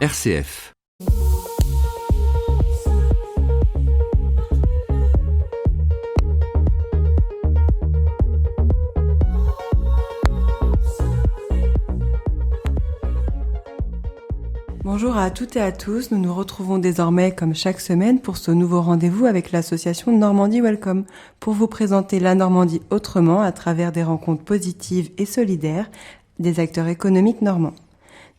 RCF. Bonjour à toutes et à tous, nous nous retrouvons désormais comme chaque semaine pour ce nouveau rendez-vous avec l'association Normandie Welcome pour vous présenter la Normandie autrement à travers des rencontres positives et solidaires des acteurs économiques normands.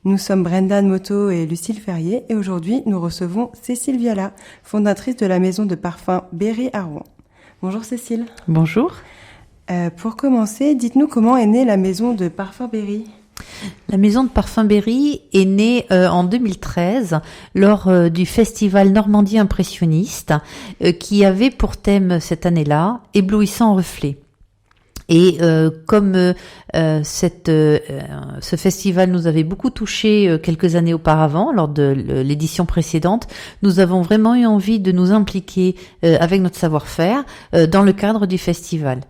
Nous sommes Brenda Moto et Lucille Ferrier et aujourd'hui nous recevons Cécile Viala, fondatrice de la maison de parfum Berry à Rouen. Bonjour Cécile. Bonjour. Pour commencer, dites-nous comment est née la maison de parfum Berry. La maison de parfum Berry est née en 2013 lors du festival Normandie impressionniste qui avait pour thème cette année-là éblouissant reflet. Et comme ce festival nous avait beaucoup touché quelques années auparavant, lors de l'édition précédente, nous avons vraiment eu envie de nous impliquer avec notre savoir-faire dans le cadre du festival.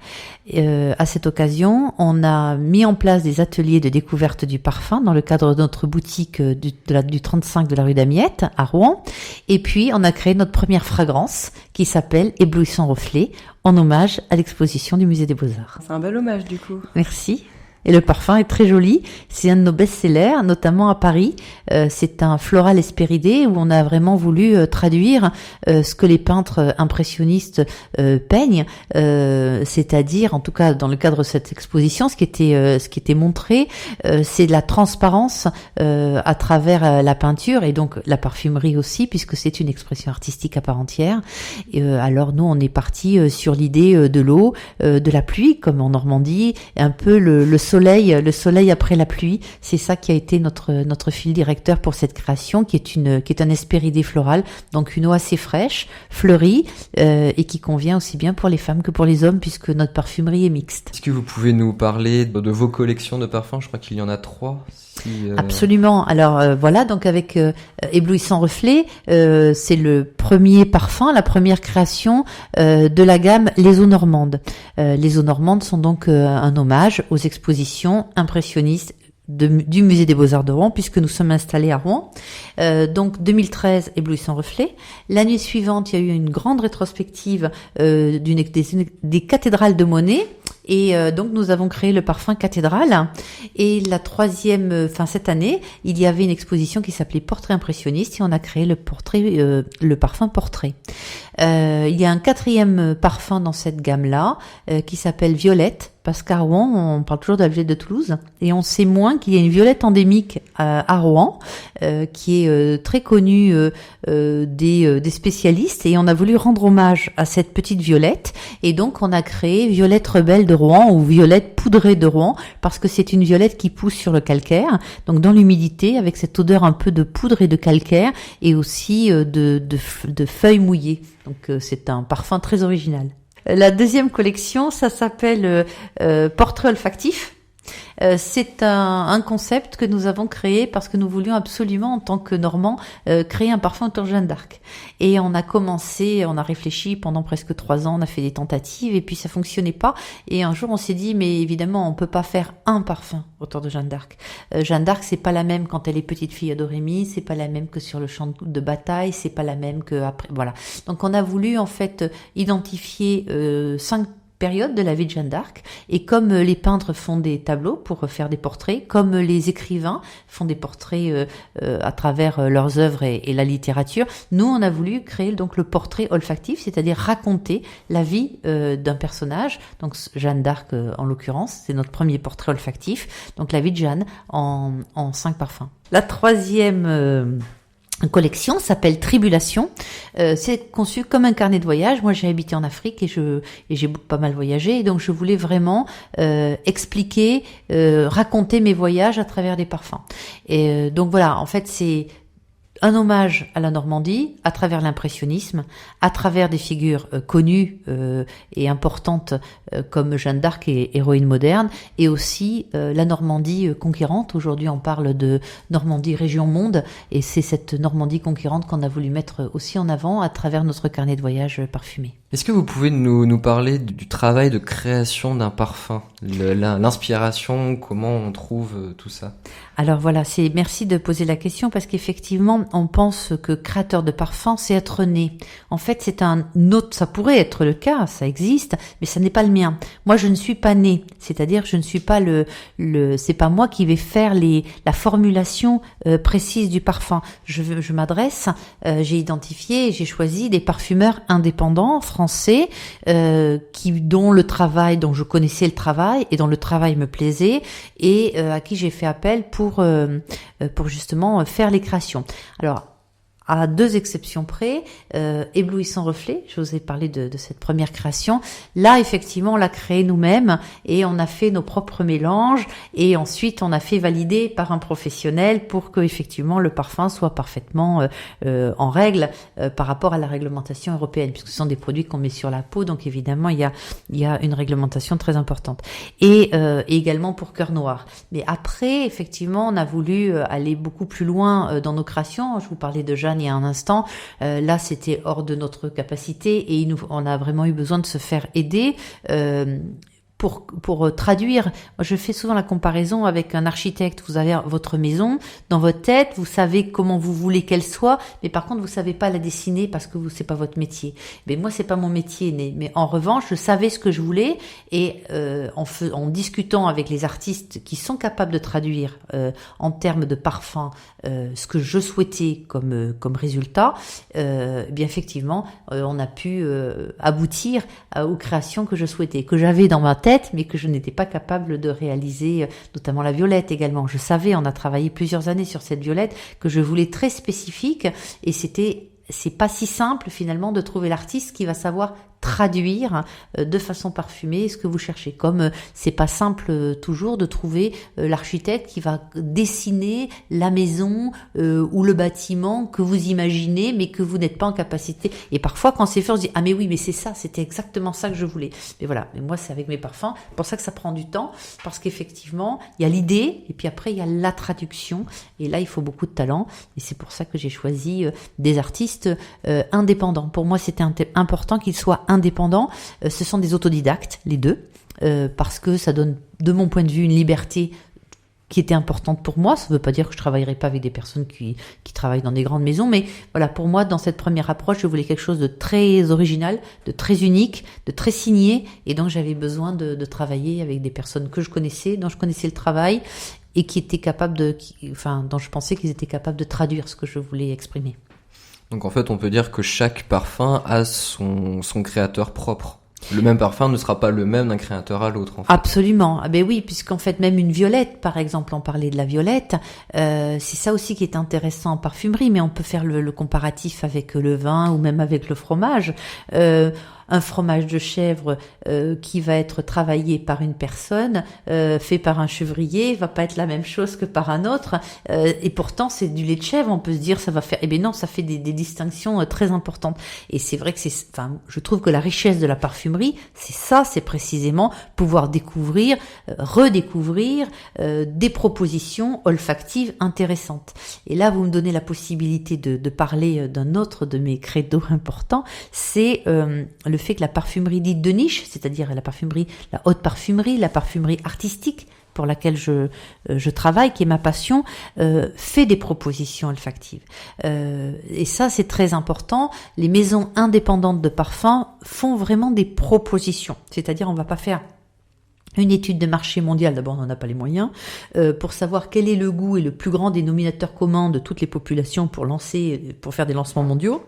À cette occasion, on a mis en place des ateliers de découverte du parfum dans le cadre de notre boutique du 35 de la rue d'Amiette à Rouen. Et puis, on a créé notre première fragrance qui s'appelle Éblouissant Reflet, en hommage à l'exposition du Musée des Beaux-Arts. C'est un bel hommage du coup. Merci. Et le parfum est très joli. C'est un de nos best-sellers, notamment à Paris. C'est un floral espéridé où on a vraiment voulu traduire ce que les peintres impressionnistes peignent, c'est-à-dire, en tout cas dans le cadre de cette exposition, ce qui était montré, c'est de la transparence à travers la peinture et donc la parfumerie aussi, puisque c'est une expression artistique à part entière. Alors nous, on est parti sur l'idée de l'eau, de la pluie, comme en Normandie, et un peu le soleil après la pluie, c'est ça qui a été notre fil directeur pour cette création, qui est un hespéridé floral, donc une eau assez fraîche, fleurie, et qui convient aussi bien pour les femmes que pour les hommes, puisque notre parfumerie est mixte. Est-ce que vous pouvez nous parler de vos collections de parfums ? Je crois qu'il y en a 3. Absolument. Alors voilà, donc avec Éblouissant Reflet, c'est le premier parfum, la première création de la gamme Les Eaux Normandes. Les Eaux Normandes sont donc un hommage aux expositions impressionnistes du Musée des Beaux-Arts de Rouen, puisque nous sommes installés à Rouen. Donc 2013, Éblouissant Reflet. L'année suivante, il y a eu une grande rétrospective des cathédrales de Monet. Et donc nous avons créé le parfum Cathédrale. Et la troisième, cette année, il y avait une exposition qui s'appelait Portrait impressionniste et on a créé le parfum Portrait. Il y a un quatrième parfum dans cette gamme-là qui s'appelle Violette. Parce qu'à Rouen, on parle toujours de la violette de Toulouse, et on sait moins qu'il y a une violette endémique à Rouen, qui est très connue des spécialistes, et on a voulu rendre hommage à cette petite violette, et donc on a créé Violette Rebelle de Rouen, ou Violette Poudrée de Rouen, parce que c'est une violette qui pousse sur le calcaire, donc dans l'humidité, avec cette odeur un peu de poudre et de calcaire, et aussi de feuilles mouillées. Donc c'est un parfum très original. La deuxième collection, ça s'appelle Portrait olfactif. C'est un concept que nous avons créé parce que nous voulions absolument, en tant que Normands, créer un parfum autour de Jeanne d'Arc. Et on a réfléchi pendant presque 3 ans, on a fait des tentatives et puis ça fonctionnait pas. Et un jour, on s'est dit, mais évidemment, on peut pas faire un parfum autour de Jeanne d'Arc. Jeanne d'Arc, c'est pas la même quand elle est petite fille à Dorémy, c'est pas la même que sur le champ de bataille, c'est pas la même que après, voilà. Donc on a voulu en fait identifier 5 période de la vie de Jeanne d'Arc, et comme les peintres font des tableaux pour faire des portraits, comme les écrivains font des portraits à travers leurs œuvres et la littérature, nous on a voulu créer donc le portrait olfactif, c'est-à-dire raconter la vie d'un personnage, donc Jeanne d'Arc en l'occurrence, c'est notre premier portrait olfactif, donc la vie de Jeanne en 5 parfums. La troisième collection s'appelle Tribulation. C'est conçu comme un carnet de voyage. Moi, j'ai habité en Afrique et j'ai pas mal voyagé, et donc je voulais vraiment expliquer, raconter mes voyages à travers des parfums. Et donc voilà, en fait, c'est un hommage à la Normandie à travers l'impressionnisme, à travers des figures connues et importantes comme Jeanne d'Arc et héroïne moderne, et aussi la Normandie conquérante. Aujourd'hui, on parle de Normandie région monde, et c'est cette Normandie conquérante qu'on a voulu mettre aussi en avant à travers notre carnet de voyage parfumé. Est-ce que vous pouvez nous parler du travail de création d'un parfum, l'inspiration, comment on trouve tout ça? Alors voilà, merci de poser la question parce qu'effectivement, on pense que créateur de parfum, c'est être né. En fait, c'est un autre, ça pourrait être le cas, ça existe, mais ça n'est pas le mien. Moi, je ne suis pas né, c'est-à-dire je ne suis pas c'est pas moi qui vais faire la formulation précise du parfum. Je m'adresse, j'ai identifié, j'ai choisi des parfumeurs indépendants français dont je connaissais le travail et dont le travail me plaisait et à qui j'ai fait appel pour justement faire les créations. Alors, à 2 exceptions près, Éblouissant Reflet, je vous ai parlé de cette première création. Là, effectivement, on l'a créé nous-mêmes et on a fait nos propres mélanges et ensuite on a fait valider par un professionnel pour que effectivement le parfum soit parfaitement en règle par rapport à la réglementation européenne, puisque ce sont des produits qu'on met sur la peau, donc évidemment il y a une réglementation très importante. Et également pour Cœur Noir. Mais après, effectivement, on a voulu aller beaucoup plus loin dans nos créations. Je vous parlais de Jeanne il y a un instant, là c'était hors de notre capacité et on a vraiment eu besoin de se faire aider pour traduire. Moi, je fais souvent la comparaison avec un architecte. Vous avez votre maison dans votre tête, vous savez comment vous voulez qu'elle soit, mais par contre vous savez pas la dessiner parce que c'est pas votre métier. Mais moi c'est pas mon métier, mais en revanche je savais ce que je voulais et en discutant avec les artistes qui sont capables de traduire en termes de parfum ce que je souhaitais comme résultat, bien effectivement on a pu aboutir aux créations que je souhaitais, que j'avais dans ma tête mais que je n'étais pas capable de réaliser, notamment la violette également. Je savais, on a travaillé plusieurs années sur cette violette que je voulais très spécifique et c'est pas si simple finalement de trouver l'artiste qui va savoir traduire de façon parfumée ce que vous cherchez. Comme c'est pas simple toujours de trouver l'architecte qui va dessiner la maison ou le bâtiment que vous imaginez mais que vous n'êtes pas en capacité. Et parfois quand c'est fait on se dit ah mais oui mais c'est ça, c'était exactement ça que je voulais. Mais voilà, mais moi c'est avec mes parfums, c'est pour ça que ça prend du temps parce qu'effectivement il y a l'idée et puis après il y a la traduction et là il faut beaucoup de talent et c'est pour ça que j'ai choisi des artistes indépendants. Pour moi c'était important qu'ils soient indépendants, ce sont des autodidactes, les deux, parce que ça donne, de mon point de vue, une liberté qui était importante pour moi. Ça ne veut pas dire que je travaillerai pas avec des personnes qui travaillent dans des grandes maisons, mais voilà, pour moi, dans cette première approche, je voulais quelque chose de très original, de très unique, de très signé, et donc j'avais besoin de travailler avec des personnes que je connaissais, dont je connaissais le travail, et qui étaient capables dont je pensais qu'ils étaient capables de traduire ce que je voulais exprimer. Donc en fait, on peut dire que chaque parfum a son créateur propre. Le même parfum ne sera pas le même d'un créateur à l'autre, en fait. Absolument. Ah ben oui, puisqu'en fait, même une violette, par exemple, on parlait de la violette, c'est ça aussi qui est intéressant en parfumerie, mais on peut faire le comparatif avec le vin ou même avec le fromage. Un fromage de chèvre qui va être travaillé par une personne, fait par un chevrier, va pas être la même chose que par un autre. Et pourtant, c'est du lait de chèvre. On peut se dire, ça va faire. Eh bien non, ça fait des distinctions très importantes. Et c'est vrai que je trouve que la richesse de la parfumerie, c'est ça, c'est précisément pouvoir découvrir, redécouvrir des propositions olfactives intéressantes. Et là, vous me donnez la possibilité de parler d'un autre de mes credos importants, c'est le fait que la parfumerie dite de niche, c'est-à-dire la haute parfumerie, la parfumerie artistique pour laquelle je travaille, qui est ma passion, fait des propositions olfactives. Et ça, c'est très important. Les maisons indépendantes de parfums font vraiment des propositions. C'est-à-dire, on va pas faire une étude de marché mondial, d'abord on n'en a pas les moyens, pour savoir quel est le goût et le plus grand dénominateur commun de toutes les populations pour faire des lancements mondiaux.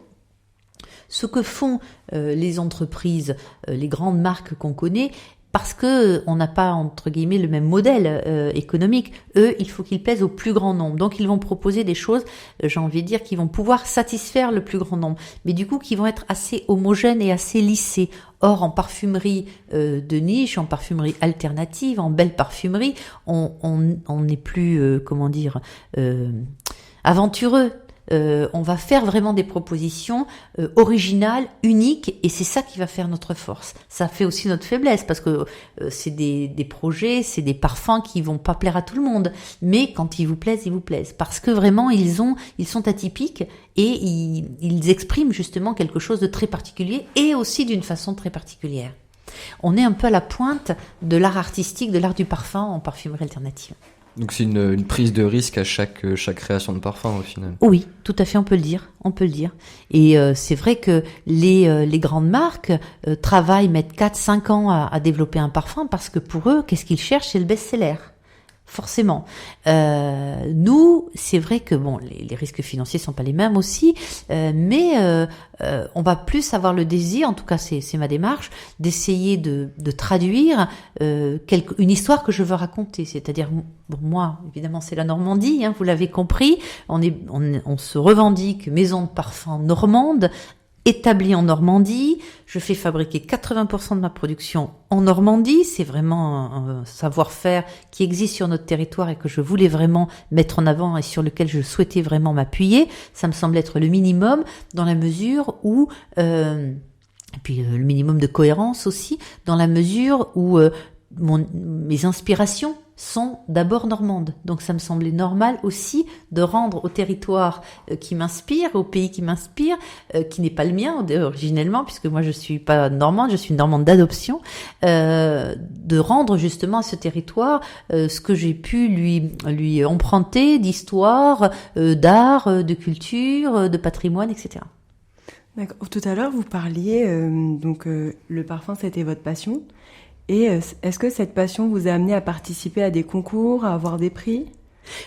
Ce que font les entreprises, les grandes marques qu'on connaît, parce que on n'a pas, entre guillemets, le même modèle économique. Eux, il faut qu'ils plaisent au plus grand nombre. Donc, ils vont proposer des choses, j'ai envie de dire, qui vont pouvoir satisfaire le plus grand nombre. Mais du coup, qui vont être assez homogènes et assez lissés. Or, en parfumerie de niche, en parfumerie alternative, en belle parfumerie, on est plus, aventureux. on va faire vraiment des propositions originales, uniques, et c'est ça qui va faire notre force. Ça fait aussi notre faiblesse, parce que c'est des projets, c'est des parfums qui vont pas plaire à tout le monde, mais quand ils vous plaisent, parce que vraiment ils sont atypiques et ils expriment justement quelque chose de très particulier et aussi d'une façon très particulière. On est un peu à la pointe de l'art artistique, de l'art du parfum en parfumerie alternative. Donc c'est une prise de risque à chaque création de parfum au final. Oui, tout à fait, on peut le dire. Et c'est vrai que les grandes marques mettent 4-5 ans à développer un parfum, parce que pour eux, qu'est-ce qu'ils cherchent? C'est le best-seller. Forcément. Nous, c'est vrai que bon, les risques financiers sont pas les mêmes aussi, mais on va plus avoir le désir, en tout cas c'est ma démarche, d'essayer de traduire une histoire que je veux raconter. C'est-à-dire, bon, moi, évidemment, c'est la Normandie, hein, vous l'avez compris. On se revendique maison de parfum normande, établie en Normandie. Je fais fabriquer 80% de ma production en Normandie. C'est vraiment un savoir-faire qui existe sur notre territoire et que je voulais vraiment mettre en avant et sur lequel je souhaitais vraiment m'appuyer. Ça me semble être le minimum, dans la mesure où et puis le minimum de cohérence aussi, dans la mesure où mes inspirations sont d'abord normandes. Donc ça me semblait normal aussi de rendre au territoire qui m'inspire, au pays qui m'inspire, qui n'est pas le mien originellement, puisque moi je suis pas normande, je suis une normande d'adoption, de rendre justement à ce territoire ce que j'ai pu lui emprunter d'histoire, d'art, de culture, de patrimoine, etc. D'accord. Tout à l'heure, vous parliez, le parfum, c'était votre passion. Et est-ce que cette passion vous a amené à participer à des concours, à avoir des prix ?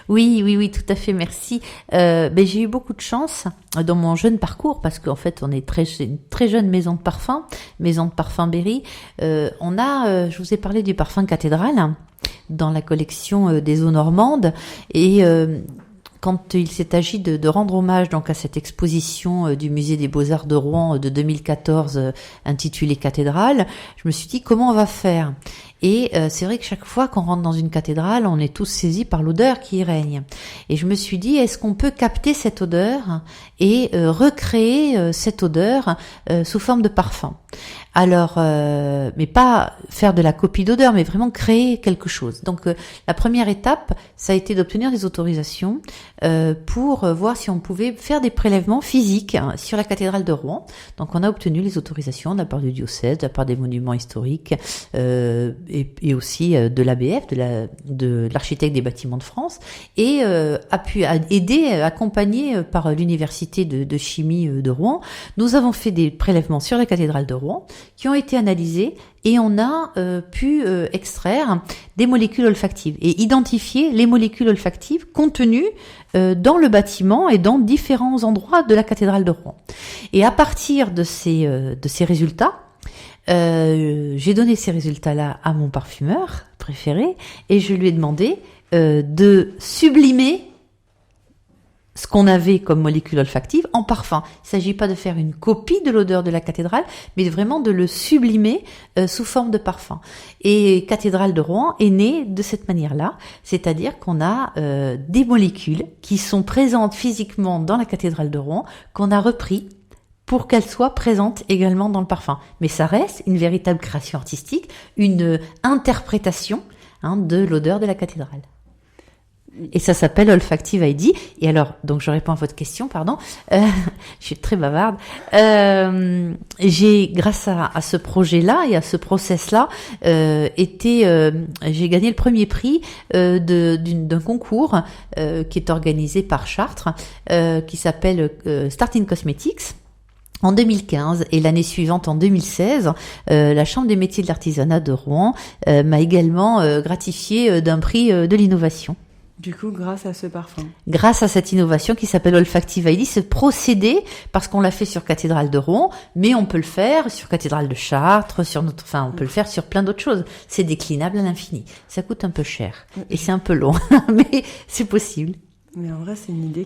Oui, tout à fait, merci. J'ai eu beaucoup de chance dans mon jeune parcours, parce qu'en fait, on est une très jeune maison de parfum Berry. Je vous ai parlé du parfum Cathédrale dans la collection des eaux normandes, et quand il s'est agi de rendre hommage donc à cette exposition du musée des Beaux-Arts de Rouen de 2014 intitulée Cathédrale, je me suis dit comment on va faire. Et c'est vrai que chaque fois qu'on rentre dans une cathédrale, on est tous saisis par l'odeur qui y règne. Et je me suis dit, est-ce qu'on peut capter cette odeur et recréer cette odeur sous forme de parfum ? Alors, mais pas faire de la copie d'odeur, mais vraiment créer quelque chose. Donc, la première étape, ça a été d'obtenir des autorisations pour voir si on pouvait faire des prélèvements physiques sur la cathédrale de Rouen. Donc, on a obtenu les autorisations de la part du diocèse, de la part des monuments historiques, et aussi de l'ABF, de l'architecte des bâtiments de France, et accompagné par l'université de chimie de Rouen. Nous avons fait des prélèvements sur la cathédrale de Rouen qui ont été analysés, et on a pu extraire des molécules olfactives et identifier les molécules olfactives contenues dans le bâtiment et dans différents endroits de la cathédrale de Rouen. Et à partir de ces résultats, j'ai donné ces résultats-là à mon parfumeur préféré, et je lui ai demandé de sublimer ce qu'on avait comme molécule olfactive en parfum. Il ne s'agit pas de faire une copie de l'odeur de la cathédrale, mais vraiment de le sublimer sous forme de parfum. Et Cathédrale de Rouen est née de cette manière-là, c'est-à-dire qu'on a des molécules qui sont présentes physiquement dans la cathédrale de Rouen, qu'on a repris pour qu'elles soient présentes également dans le parfum. Mais ça reste une véritable création artistique, une interprétation de l'odeur de la cathédrale. Et ça s'appelle Olfactive ID. Et alors, donc je réponds à votre question, pardon. Je suis très bavarde. J'ai, grâce à ce projet-là et à ce process-là, j'ai gagné le premier prix d'un concours qui est organisé par Chartres, qui s'appelle Starting Cosmetics. En 2015 et l'année suivante, en 2016, la Chambre des métiers de l'artisanat de Rouen m'a également gratifié d'un prix de l'innovation. Du coup, grâce à ce parfum. Grâce à cette innovation qui s'appelle Olfactive ID, ce procédé, parce qu'on l'a fait sur Cathédrale de Rouen, mais on peut le faire sur Cathédrale de Chartres, on peut le faire sur plein d'autres choses. C'est déclinable à l'infini. Ça coûte un peu cher et c'est un peu long, mais c'est possible. Mais en vrai, c'est une idée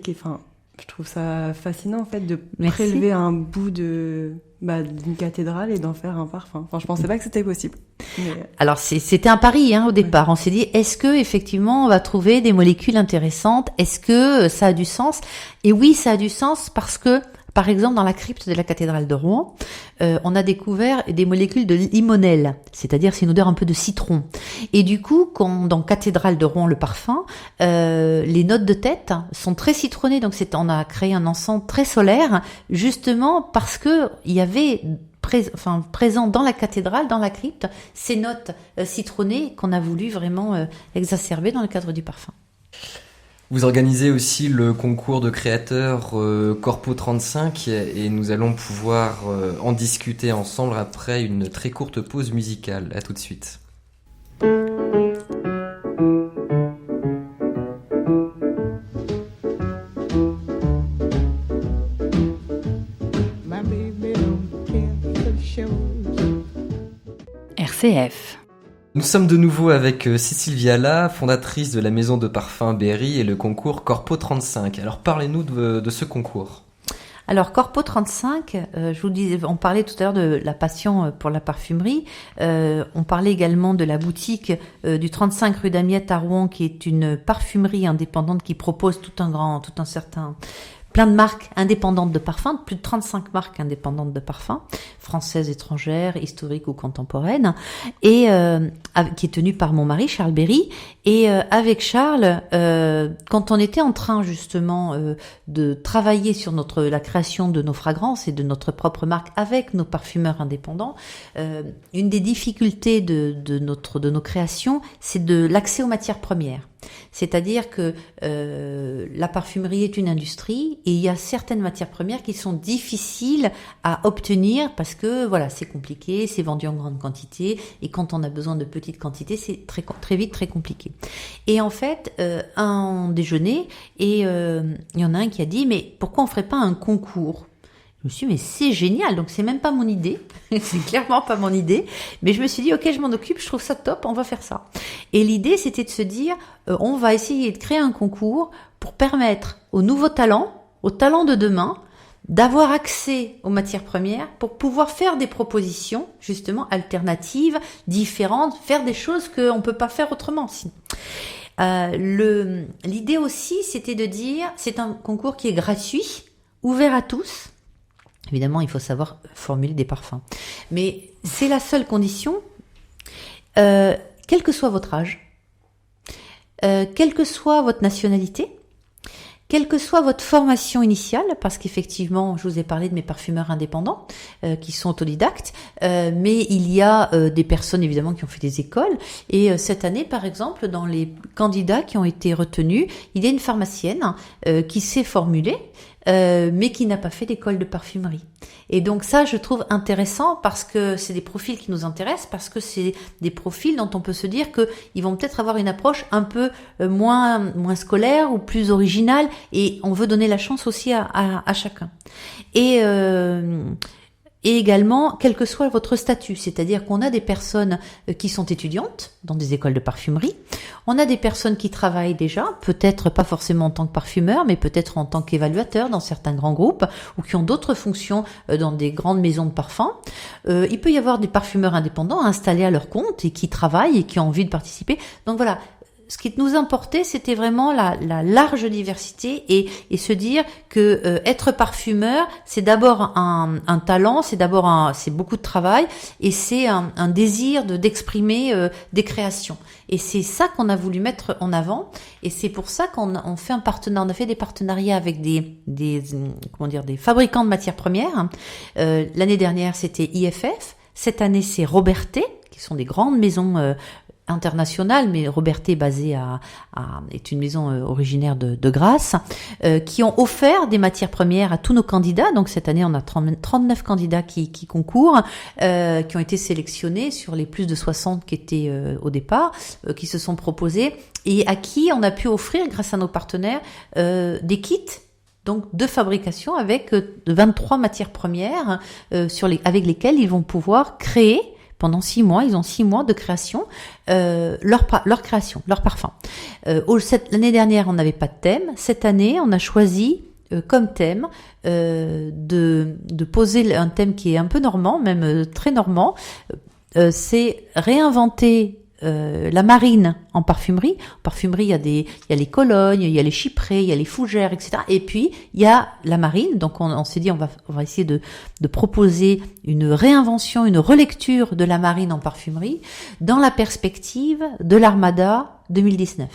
je trouve ça fascinant en fait de prélever un bout de d'une cathédrale et d'en faire un parfum. Enfin, je pensais pas que c'était possible. Mais... Alors c'était un pari au départ. On s'est dit, est-ce que effectivement on va trouver des molécules intéressantes? Est-ce que ça a du sens? Et oui, ça a du sens parce que, par exemple, dans la crypte de la cathédrale de Rouen, on a découvert des molécules de limonelle, c'est-à-dire c'est une odeur un peu de citron. Et du coup, dans cathédrale de Rouen, le parfum, les notes de tête sont très citronnées. Donc on a créé un encens très solaire, justement parce que il y avait présent dans la cathédrale, dans la crypte, ces notes citronnées qu'on a voulu vraiment exacerber dans le cadre du parfum. Vous organisez aussi le concours de créateurs Corpo 35 et nous allons pouvoir en discuter ensemble après une très courte pause musicale. À tout de suite. RCF. Nous sommes de nouveau avec Cécile Viala, fondatrice de la maison de parfum Berry et le concours Corpo 35. Alors parlez-nous de ce concours. Alors Corpo 35, je vous disais, on parlait tout à l'heure de la passion pour la parfumerie. On parlait également de la boutique du 35 rue d'Amiette à Rouen, qui est une parfumerie indépendante qui propose plein de marques indépendantes de parfums, plus de 35 marques indépendantes de parfums, françaises, étrangères, historiques ou contemporaines, et qui est tenue par mon mari, Charles Berry. Et avec Charles, quand on était en train justement de travailler sur la création de nos fragrances et de notre propre marque avec nos parfumeurs indépendants, une des difficultés de nos créations, c'est de l'accès aux matières premières. C'est-à-dire que la parfumerie est une industrie et il y a certaines matières premières qui sont difficiles à obtenir parce que voilà, c'est compliqué, c'est vendu en grande quantité et quand on a besoin de petites quantités, c'est très vite très compliqué. Et en fait, un déjeuner et il y en a un qui a dit mais pourquoi on ferait pas un concours ? Je me suis dit, mais c'est génial, donc c'est même pas mon idée, c'est clairement pas mon idée, mais je me suis dit, ok, je m'en occupe, je trouve ça top, on va faire ça. Et l'idée, c'était de se dire, on va essayer de créer un concours pour permettre aux nouveaux talents, aux talents de demain, d'avoir accès aux matières premières pour pouvoir faire des propositions, justement, alternatives, différentes, faire des choses qu'on peut pas faire autrement. L'idée aussi, c'était de dire, c'est un concours qui est gratuit, ouvert à tous. Évidemment, il faut savoir formuler des parfums. Mais c'est la seule condition, quel que soit votre âge, quelle que soit votre nationalité, quelle que soit votre formation initiale, parce qu'effectivement, je vous ai parlé de mes parfumeurs indépendants qui sont autodidactes, mais il y a des personnes évidemment qui ont fait des écoles. Et cette année, par exemple, dans les candidats qui ont été retenus, il y a une pharmacienne qui s'est formulée, mais qui n'a pas fait d'école de parfumerie. Et donc ça, je trouve intéressant parce que c'est des profils qui nous intéressent, parce que c'est des profils dont on peut se dire qu'ils vont peut-être avoir une approche un peu moins scolaire ou plus originale, et on veut donner la chance aussi à chacun. Et également, quel que soit votre statut, c'est-à-dire qu'on a des personnes qui sont étudiantes dans des écoles de parfumerie, on a des personnes qui travaillent déjà, peut-être pas forcément en tant que parfumeur, mais peut-être en tant qu'évaluateur dans certains grands groupes, ou qui ont d'autres fonctions dans des grandes maisons de parfums. Il peut y avoir des parfumeurs indépendants installés à leur compte et qui travaillent et qui ont envie de participer. Donc voilà. Ce qui nous importait, c'était vraiment la large diversité et se dire que être parfumeur, c'est d'abord un talent, c'est beaucoup de travail et c'est un désir d'exprimer des créations. Et c'est ça qu'on a voulu mettre en avant et c'est pour ça qu'on a fait des partenariats avec des fabricants de matières premières. L'année dernière, c'était IFF. Cette année, c'est Robertet, qui sont des grandes maisons internationale, mais Robertet est une maison originaire de Grasse, qui ont offert des matières premières à tous nos candidats. Donc cette année, on a 39 candidats qui concourent, qui ont été sélectionnés sur les plus de 60 qui étaient au départ, qui se sont proposés et à qui on a pu offrir, grâce à nos partenaires, des kits. Donc de fabrication avec 23 matières premières avec lesquelles ils vont pouvoir créer. Pendant 6 mois, ils ont 6 mois de création, leur parfum. L'année dernière, on n'avait pas de thème. Cette année, on a choisi comme thème de poser un thème qui est un peu normand, même très normand. C'est réinventer la marine en parfumerie. En parfumerie, il y a les colognes, il y a les chyprées, il y a les fougères, etc. Et puis, il y a la marine. Donc, on s'est dit, on va essayer de proposer une réinvention, une relecture de la marine en parfumerie dans la perspective de l'Armada 2019.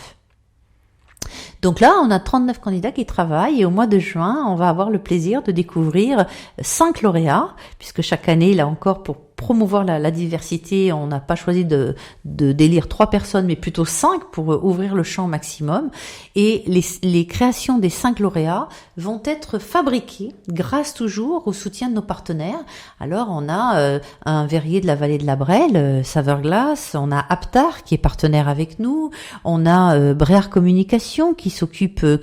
Donc là, on a 39 candidats qui travaillent et au mois de juin, on va avoir le plaisir de découvrir 5 lauréats, puisque chaque année, là encore, pour promouvoir la diversité, on n'a pas choisi d'élire 3 personnes, mais plutôt 5 pour ouvrir le champ au maximum. Et les créations des 5 lauréats vont être fabriquées grâce toujours au soutien de nos partenaires. Alors, on a un verrier de la vallée de la Brelle, Saveur Glace, on a Aptar qui est partenaire avec nous, on a Bréard Communication qui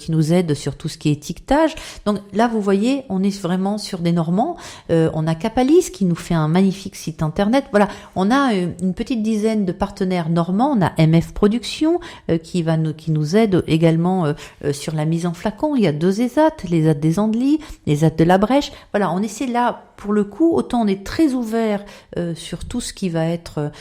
nous aide sur tout ce qui est étiquetage. Donc là, vous voyez, on est vraiment sur des Normands. On a Capalis qui nous fait un magnifique site internet. Voilà, on a une petite dizaine de partenaires normands. On a MF Production qui nous aide également sur la mise en flacon. Il y a 2 ESAT, les ESAT des Andelys, les ESAT de la Brèche. Voilà, on essaie là, pour le coup, autant on est très ouvert sur tout ce qui va être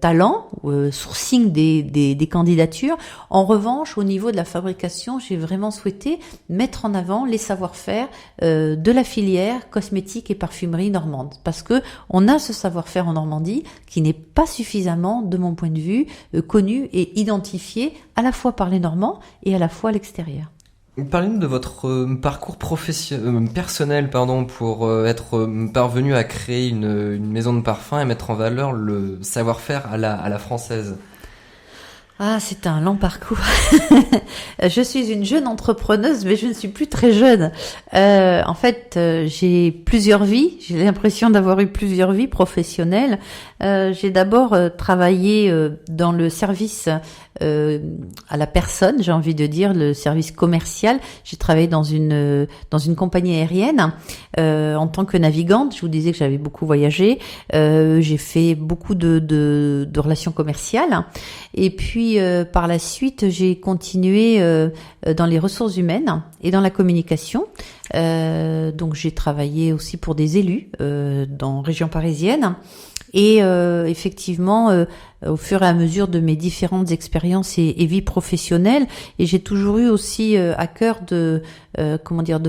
talent, sourcing des candidatures. En revanche, au niveau de la fabrication, j'ai vraiment souhaité mettre en avant les savoir-faire de la filière cosmétique et parfumerie normande, parce que on a ce savoir-faire en Normandie qui n'est pas suffisamment, de mon point de vue, connu et identifié à la fois par les Normands et à la fois à l'extérieur. Parlez-nous de votre parcours personnel pour être parvenu à créer une maison de parfum et mettre en valeur le savoir-faire à la française. Ah, c'est un long parcours. Je suis une jeune entrepreneuse, mais je ne suis plus très jeune. En fait, j'ai plusieurs vies. J'ai l'impression d'avoir eu plusieurs vies professionnelles. J'ai d'abord travaillé dans le service à la personne, j'ai envie de dire, le service commercial. J'ai travaillé dans une compagnie aérienne en tant que navigante. Je vous disais que j'avais beaucoup voyagé. J'ai fait beaucoup de relations commerciales. Et puis par la suite, j'ai continué dans les ressources humaines et dans la communication. Donc j'ai travaillé aussi pour des élus dans région parisienne. Et effectivement, au fur et à mesure de mes différentes expériences et vies professionnelles, et j'ai toujours eu aussi à cœur de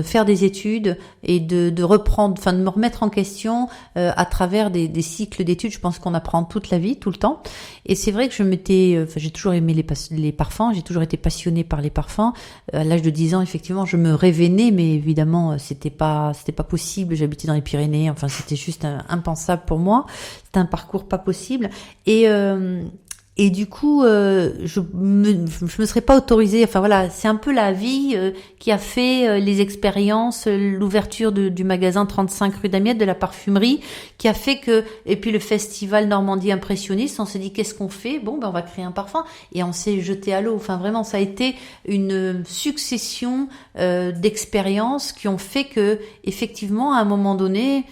faire des études et de reprendre, enfin de me remettre en question à travers des cycles d'études. Je pense qu'on apprend toute la vie, tout le temps. Et c'est vrai que j'ai toujours aimé les parfums, j'ai toujours été passionnée par les parfums. À l'âge de 10 ans, effectivement, je me rêvais née, mais évidemment, c'était pas possible. J'habitais dans les Pyrénées, enfin, c'était juste impensable pour moi. C'était un parcours pas possible. Et du coup, je me serais pas autorisée. Enfin voilà, c'est un peu la vie qui a fait les expériences, l'ouverture du magasin 35 rue d'Amiette, de la parfumerie, qui a fait que, et puis le festival Normandie Impressionniste, on s'est dit qu'est-ce qu'on fait ? Bon, ben on va créer un parfum et on s'est jeté à l'eau. Enfin vraiment, ça a été une succession d'expériences qui ont fait que, effectivement, à un moment donné,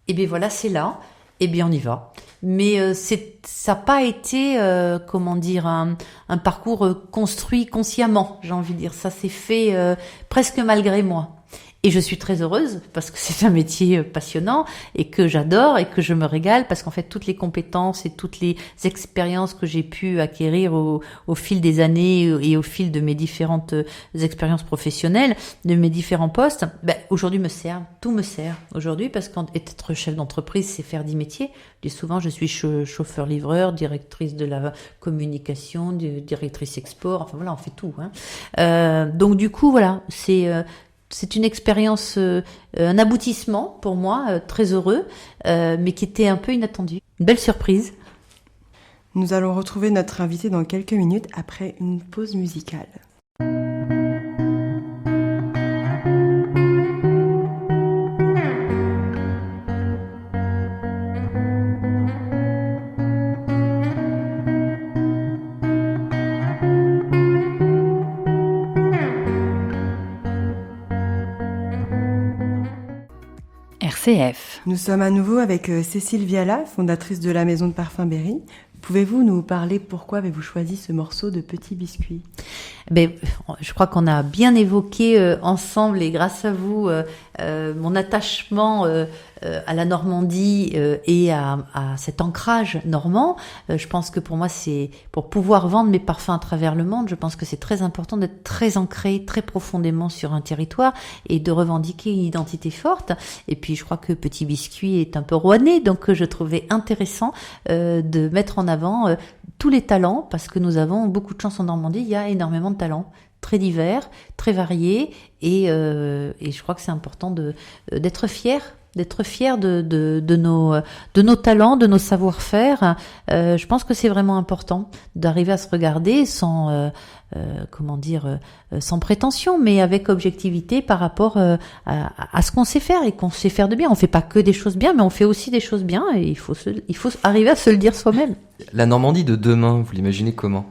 eh bien voilà, c'est là. Eh bien, on y va. Mais ça n'a pas été, un parcours construit consciemment, j'ai envie de dire. Ça s'est fait presque malgré moi. Et je suis très heureuse parce que c'est un métier passionnant et que j'adore et que je me régale parce qu'en fait, toutes les compétences et toutes les expériences que j'ai pu acquérir au fil des années et au fil de mes différentes expériences professionnelles, de mes différents postes, aujourd'hui me sert. Tout me sert aujourd'hui parce qu'être chef d'entreprise, c'est faire 10 métiers. Je dis souvent, je suis chauffeur-livreur, directrice de la communication, directrice export. Enfin voilà, on fait tout. Donc du coup, voilà, c'est une expérience, un aboutissement pour moi, très heureux, mais qui était un peu inattendu. Une belle surprise. Nous allons retrouver notre invité dans quelques minutes après une pause musicale. RCF. Nous sommes à nouveau avec Cécile Viala, fondatrice de la maison de parfum Berry. Pouvez-vous nous parler pourquoi avez-vous choisi ce morceau de Petit Biscuit ? Ben, je crois qu'on a bien évoqué ensemble et grâce à vous mon attachement à la Normandie et à cet ancrage normand. Je pense que pour moi, c'est pour pouvoir vendre mes parfums à travers le monde, je pense que c'est très important d'être très ancré, très profondément sur un territoire et de revendiquer une identité forte. Et puis, je crois que Petit Biscuit est un peu rouennais, donc je trouvais intéressant de mettre en avant tous les talents, parce que nous avons beaucoup de chance en Normandie, il y a énormément de talents, très divers, très variés, et je crois que c'est important d'être fier de nos talents, de nos savoir-faire. Je pense que c'est vraiment important d'arriver à se regarder sans sans prétention, mais avec objectivité par rapport à ce qu'on sait faire et qu'on sait faire de bien. On fait pas que des choses bien, mais on fait aussi des choses bien, et il faut arriver à se le dire soi-même. La Normandie de demain, vous l'imaginez comment ?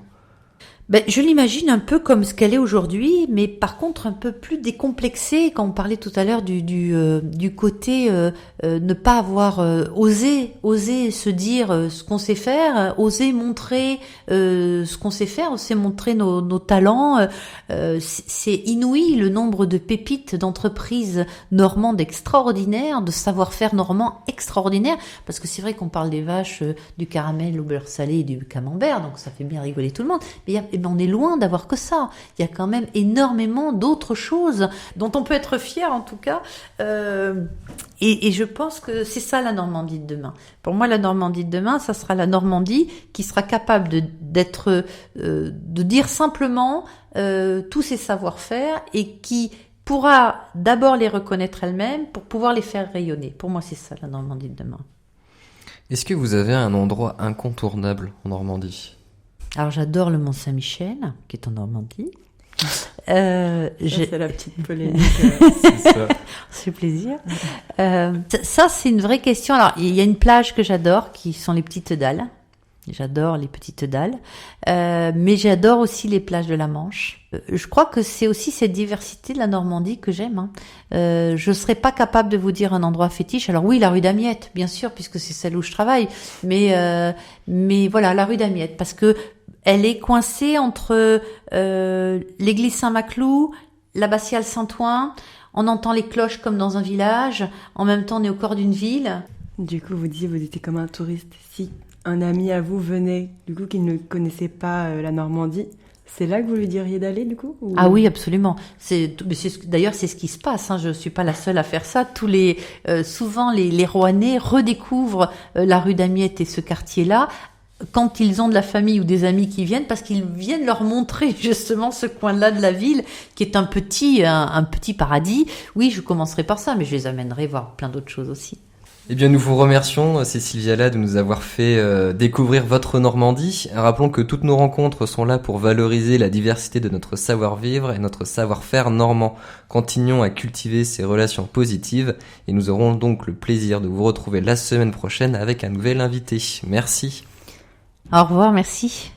Ben, je l'imagine un peu comme ce qu'elle est aujourd'hui, mais par contre un peu plus décomplexée. Quand on parlait tout à l'heure du côté ne pas avoir osé se dire ce qu'on sait faire, oser montrer ce qu'on sait faire, oser montrer nos talents. C'est inouï le nombre de pépites d'entreprises normandes extraordinaires, de savoir-faire normand extraordinaire. Parce que c'est vrai qu'on parle des vaches, du caramel au beurre salé et du camembert, donc ça fait bien rigoler tout le monde. Mais on est loin d'avoir que ça. Il y a quand même énormément d'autres choses dont on peut être fier, en tout cas. Et je pense que c'est ça la Normandie de demain. Pour moi, la Normandie de demain, ça sera la Normandie qui sera capable de dire simplement tous ses savoir-faire, et qui pourra d'abord les reconnaître elle-même pour pouvoir les faire rayonner. Pour moi, c'est ça la Normandie de demain. Est-ce que vous avez un endroit incontournable en Normandie ? Alors, j'adore le Mont-Saint-Michel, qui est en Normandie. C'est la petite polémique. C'est ça. C'est plaisir. Ça, c'est une vraie question. Alors, il y a une plage que j'adore, qui sont les Petites Dalles. J'adore les Petites Dalles. Mais j'adore aussi les plages de la Manche. Je crois que c'est aussi cette diversité de la Normandie que j'aime. Je serais pas capable de vous dire un endroit fétiche. Alors oui, la rue d'Amiette, bien sûr, puisque c'est celle où je travaille. Mais voilà, la rue d'Amiette, parce que elle est coincée entre l'église Saint-Maclou, l'abbatiale Saint-Ouen. On entend les cloches comme dans un village. En même temps, on est au cœur d'une ville. Du coup, vous disiez, vous étiez comme un touriste. Si un ami à vous venait, du coup, qui ne connaissait pas la Normandie, c'est là que vous lui diriez d'aller, du coup, ou... Ah oui, absolument. D'ailleurs, c'est ce qui se passe. Je suis pas la seule à faire ça. Souvent, les Rouennais redécouvrent la rue d'Amiette et ce quartier-là quand ils ont de la famille ou des amis qui viennent, parce qu'ils viennent leur montrer justement ce coin-là de la ville, qui est un petit paradis. Oui, je commencerai par ça, mais je les amènerai voir plein d'autres choses aussi. Eh bien, nous vous remercions, Cécile Viala, de nous avoir fait découvrir votre Normandie. Rappelons que toutes nos rencontres sont là pour valoriser la diversité de notre savoir-vivre et notre savoir-faire normand. Continuons à cultiver ces relations positives, et nous aurons donc le plaisir de vous retrouver la semaine prochaine avec un nouvel invité. Merci. Au revoir, merci.